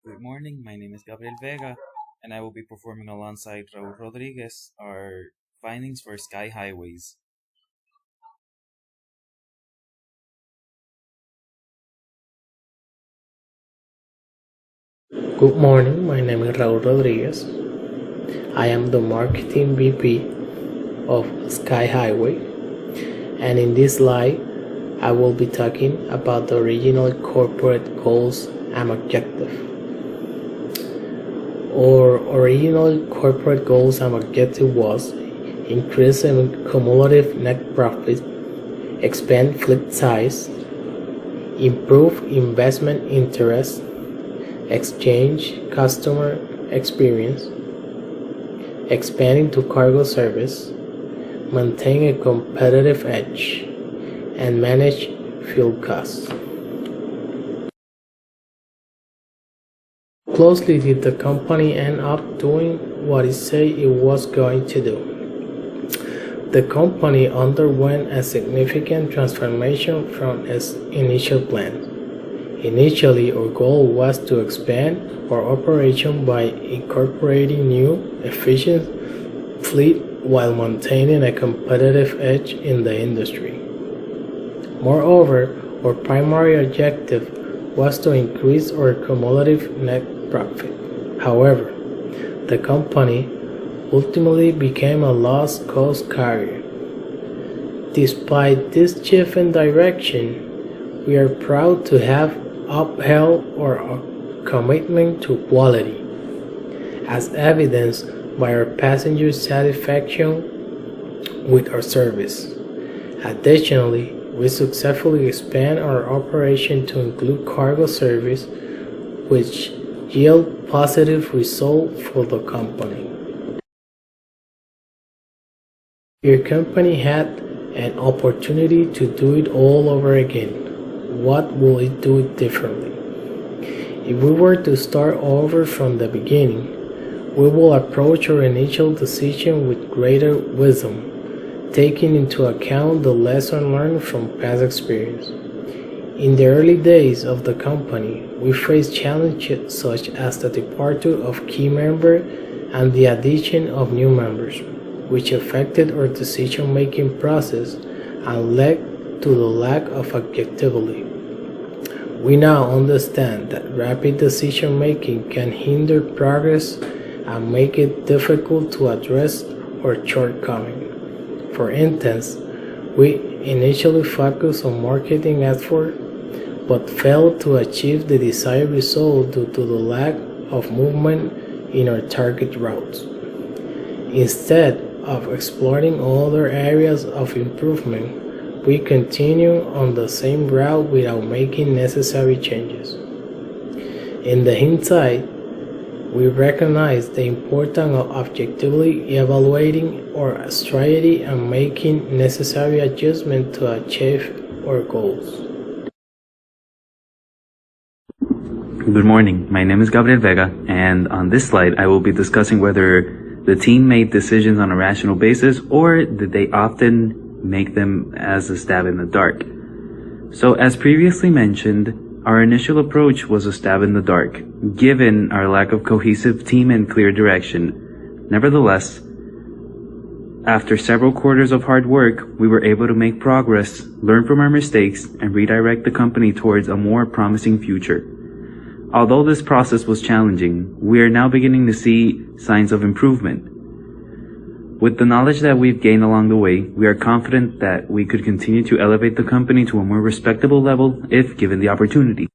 Good morning, my name is Gabriel Vega, and I will be performing alongside Raul Rodriguez our findings for Sky Highways. Good morning, my name is Raul Rodriguez. I am the Marketing VP of Sky Highway, and in this slide, I will be talking about the original corporate goals and objective. Our original corporate goals and objective was increase cumulative net profit, expand fleet size, improve investment interest, exchange customer experience, expand into cargo service, maintain a competitive edge, and manage fuel costs. Closely did the company end up doing what it said it was going to do? The company underwent a significant transformation from its initial plan. Initially, our goal was to expand our operation by incorporating new, efficient fleet while maintaining a competitive edge in the industry. Moreover, our primary objective was to increase our cumulative net profit. However, the company ultimately became a lost-cost carrier. Despite this shift in direction, we are proud to have upheld our commitment to quality, as evidenced by our passenger satisfaction with our service. Additionally, we successfully expand our operation to include cargo service, which yield positive results for the company. Your company had an opportunity to do it all over again. What will it do differently? If we were to start over from the beginning, we will approach our initial decision with greater wisdom, taking into account the lesson learned from past experience. In the early days of the company, we faced challenges such as the departure of key members and the addition of new members, which affected our decision-making process and led to the lack of objectivity. We now understand that rapid decision-making can hinder progress and make it difficult to address our shortcomings. For instance, we initially focused on marketing efforts but failed to achieve the desired result due to the lack of movement in our target routes. Instead of exploring other areas of improvement, we continue on the same route without making necessary changes. In the hindsight, we recognize the importance of objectively evaluating our strategy and making necessary adjustments to achieve our goals. Good morning, my name is Gabriel Vega, and on this slide I will be discussing whether the team made decisions on a rational basis or did they often make them as a stab in the dark. So as previously mentioned, our initial approach was a stab in the dark, given our lack of cohesive team and clear direction. Nevertheless, after several quarters of hard work, we were able to make progress, learn from our mistakes, and redirect the company towards a more promising future. Although this process was challenging, we are now beginning to see signs of improvement. With the knowledge that we've gained along the way, we are confident that we could continue to elevate the company to a more respectable level if given the opportunity.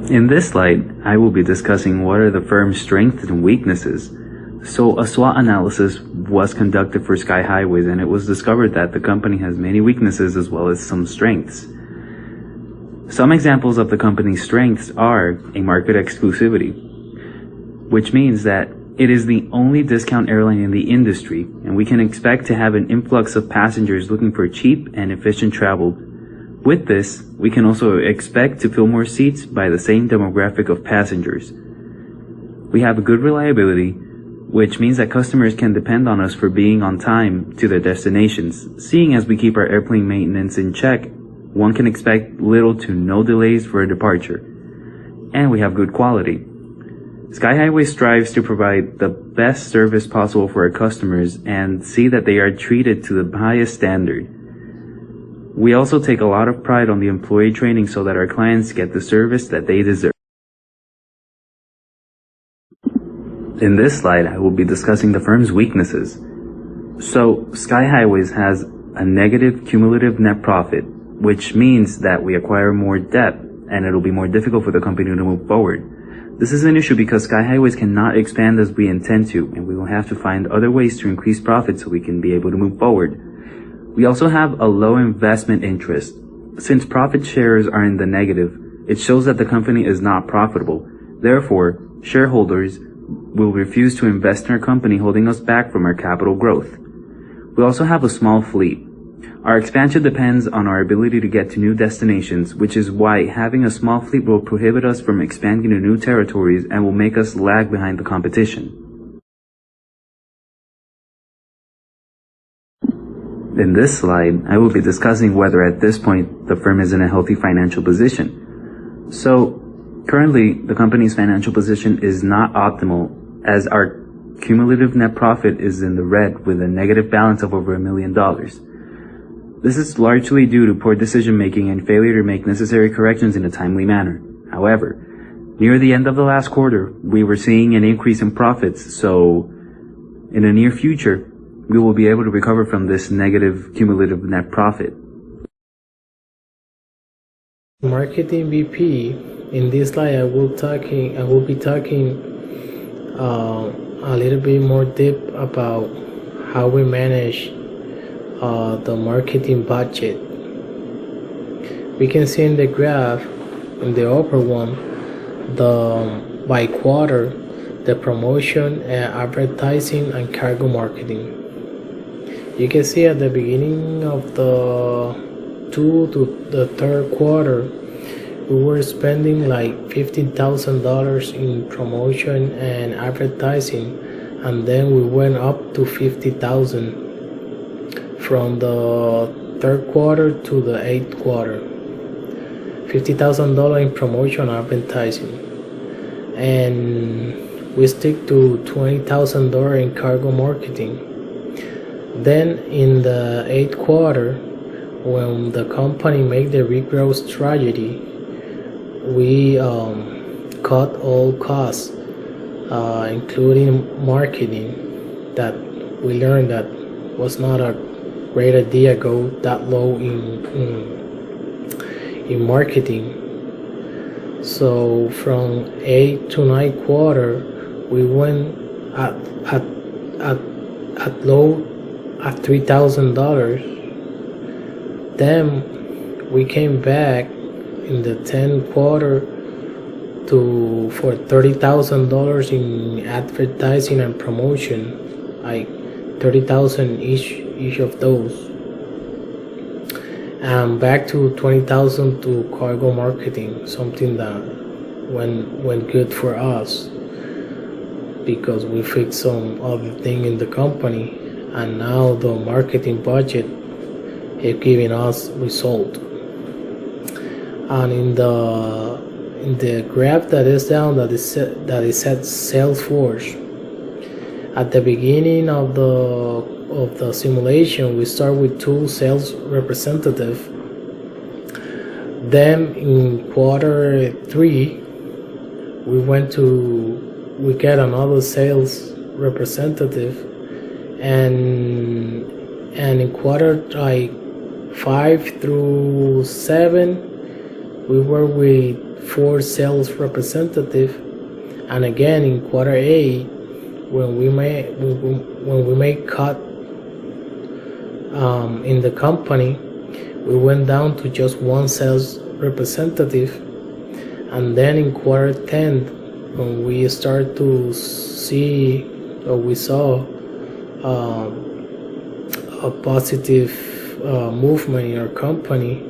In this slide, I will be discussing what are the firm's strengths and weaknesses. So a SWOT analysis was conducted for Sky Highways, and it was discovered that the company has many weaknesses as well as some strengths. Some examples of the company's strengths are a market exclusivity, which means that it is the only discount airline in the industry, and we can expect to have an influx of passengers looking for cheap and efficient travel. With this, we can also expect to fill more seats by the same demographic of passengers. We have a good reliability, which means that customers can depend on us for being on time to their destinations, seeing as we keep our airplane maintenance in check one can expect little to no delays for a departure. And we have good quality. Sky Highway strives to provide the best service possible for our customers and see that they are treated to the highest standard. We also take a lot of pride on the employee training so that our clients get the service that they deserve. In this slide, I will be discussing the firm's weaknesses. So, Sky Highways has a negative cumulative net profit, which means that we acquire more debt and it'll be more difficult for the company to move forward. This is an issue because Sky Highways cannot expand as we intend to, and we will have to find other ways to increase profit so we can be able to move forward. We also have a low investment interest. Since profit shares are in the negative, it shows that the company is not profitable. Therefore, shareholders will refuse to invest in our company, holding us back from our capital growth. We also have a small fleet. Our expansion depends on our ability to get to new destinations, which is why having a small fleet will prohibit us from expanding to new territories and will make us lag behind the competition. In this slide, I will be discussing whether at this point the firm is in a healthy financial position. So, currently, the company's financial position is not optimal as our cumulative net profit is in the red with a negative balance of over $1 million. This is largely due to poor decision making and failure to make necessary corrections in a timely manner. However, near the end of the last quarter, we were seeing an increase in profits, so in the near future, we will be able to recover from this negative cumulative net profit. Marketing VP. In this slide, I will be talking a little bit more deep about how we manage the marketing budget. We can see in the graph, in the upper one, the by quarter, the promotion, advertising, and cargo marketing. You can see at the beginning of the 2 to the 3rd quarter, we were spending like $15,000 in promotion and advertising, and then we went up to $50,000 from the 3rd quarter to the 8th quarter. $50,000 in promotion advertising, and we stick to $20,000 in cargo marketing. Then in the 8th quarter, when the company made the regrowth strategy, we cut all costs, including marketing, that we learned that was not a great idea go that low in marketing. So from 8 to 9 quarter, we went at low at $3,000. Then we came back in the 10th quarter for $30,000 in advertising and promotion, like $30,000 each of those, and back to $20,000 to cargo marketing, something that went good for us because we fixed some other thing in the company, and now the marketing budget is giving us result. And in the graph that is down, that is set Salesforce. At the beginning of the simulation, we start with 2 sales representatives. Then in quarter 3, we get another sales representative, and in quarter 5 through 7, we were with 4 sales representatives, and again in quarter 8, when we made cut in the company, we went down to just 1 sales representative, and then in quarter 10, when we start to see, or we saw a positive movement in our company,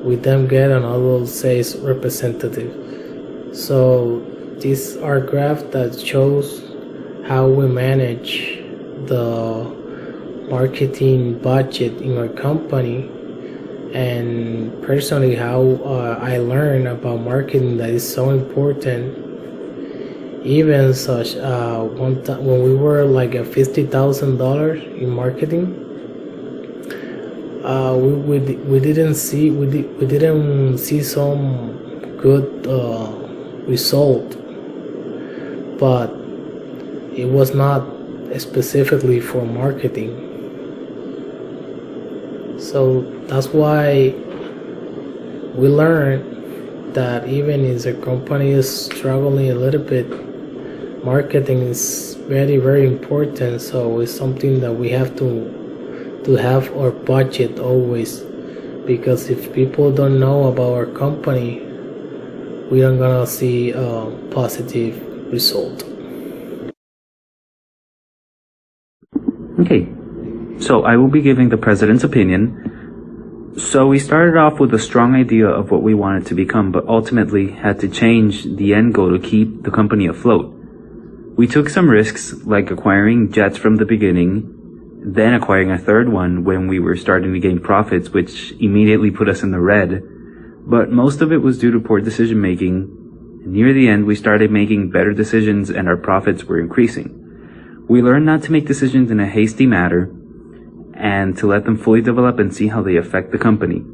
we then get another sales representative. So these are graphs that shows how we manage the marketing budget in our company, and personally how I learned about marketing that is so important. Even such one time when we were like at $50,000 in marketing, we didn't see some good result, but it was not specifically for marketing. So that's why we learned that even if the company is struggling a little bit, marketing is very, very important. So it's something that we have to have our budget always, because if people don't know about our company, we aren't gonna see a positive result. Okay, so I will be giving the president's opinion. So we started off with a strong idea of what we wanted to become, but ultimately had to change the end goal to keep the company afloat. We took some risks, like acquiring jets from the beginning, then acquiring a third one when we were starting to gain profits, which immediately put us in the red. But most of it was due to poor decision making. Near the end, we started making better decisions and our profits were increasing. We learned not to make decisions in a hasty manner and to let them fully develop and see how they affect the company.